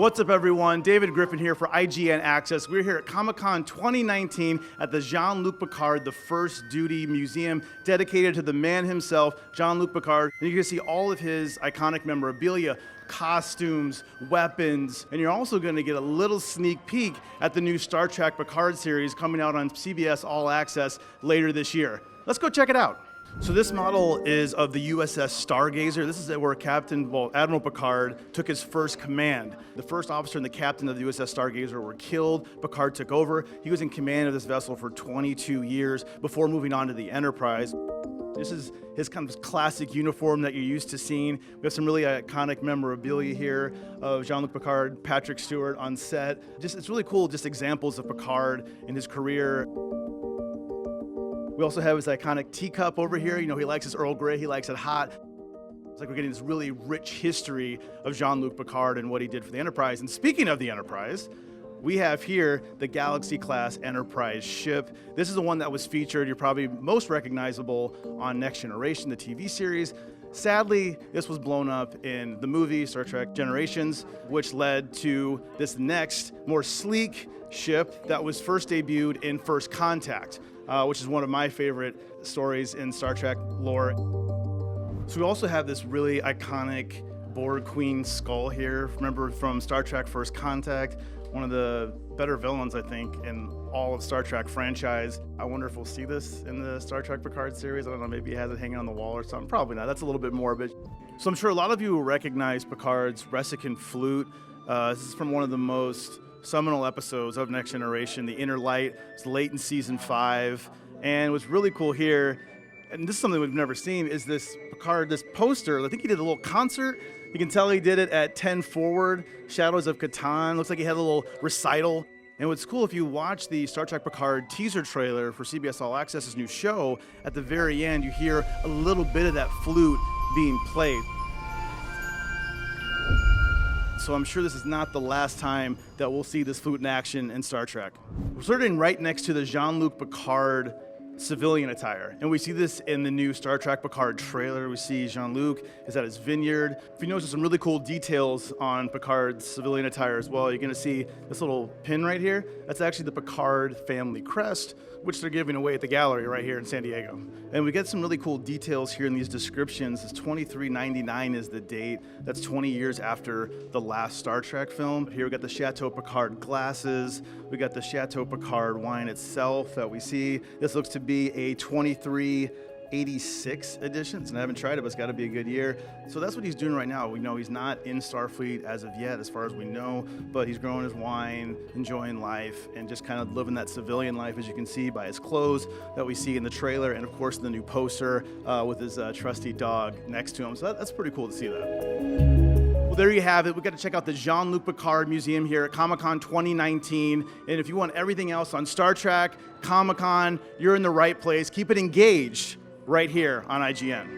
What's up, everyone? David Griffin here for IGN Access. We're here at Comic-Con 2019 at the Jean-Luc Picard, the First Duty Museum, dedicated to the man himself, Jean-Luc Picard. And you can see all of his iconic memorabilia, costumes, weapons, and you're also going to get a little sneak peek at the new Star Trek Picard series coming out on CBS All Access later this year. Let's go check it out. So this model is of the USS Stargazer. This is where Admiral Picard took his first command. The first officer and the captain of the USS Stargazer were killed. Picard took over. He was in command of this vessel for 22 years before moving on to the Enterprise. This is his kind of classic uniform that you're used to seeing. We have some really iconic memorabilia here of Jean-Luc Picard, Patrick Stewart on set. It's really cool, just examples of Picard in his career. We also have his iconic teacup over here. You know, he likes his Earl Grey, he likes it hot. It's like we're getting this really rich history of Jean-Luc Picard and what he did for the Enterprise. And speaking of the Enterprise, we have here the Galaxy-class Enterprise ship. This is the one that was featured, you're probably most recognizable on Next Generation, the TV series. Sadly, this was blown up in the movie Star Trek Generations, which led to this next, more sleek ship that was first debuted in First Contact, which is one of my favorite stories in Star Trek lore. So we also have this really iconic Borg Queen skull here. Remember from Star Trek First Contact, one of the better villains, I think, in all of Star Trek franchise. I wonder if we'll see this in the Star Trek Picard series. I don't know, maybe he has it hanging on the wall or something. Probably not, that's a little bit morbid. So I'm sure a lot of you will recognize Picard's Resican flute. This is from one of the most seminal episodes of Next Generation, The Inner Light. It's late in season 5. And what's really cool here, and this is something we've never seen, is this Picard, this poster. I think he did a little concert. You can tell he did it at 10 Forward, Shadows of Catan. Looks like he had a little recital. And what's cool, if you watch the Star Trek Picard teaser trailer for CBS All Access's new show, at the very end you hear a little bit of that flute being played. So I'm sure this is not the last time that we'll see this flute in action in Star Trek. We're sitting right next to the Jean-Luc Picard civilian attire. And we see this in the new Star Trek Picard trailer. We see Jean-Luc is at his vineyard. If you notice, there's some really cool details on Picard's civilian attire as well. You're gonna see this little pin right here. That's actually the Picard family crest, which they're giving away at the gallery right here in San Diego. And we get some really cool details here in these descriptions. It's 2399 is the date. That's 20 years after the last Star Trek film. Here we got the Chateau Picard glasses. We got the Chateau Picard wine itself that we see. This looks to be a 2386 edition, and I haven't tried it, but it's got to be a good year. So that's what he's doing right now. We know he's not in Starfleet as of yet, as far as we know, but he's growing his wine, enjoying life, and just kind of living that civilian life, as you can see by his clothes that we see in the trailer, and of course the new poster with his trusty dog next to him. So that's pretty cool to see that. Well, there you have it. We've got to check out the Jean-Luc Picard Museum here at Comic-Con 2019. And if you want everything else on Star Trek, Comic-Con, you're in the right place. Keep it engaged right here on IGN.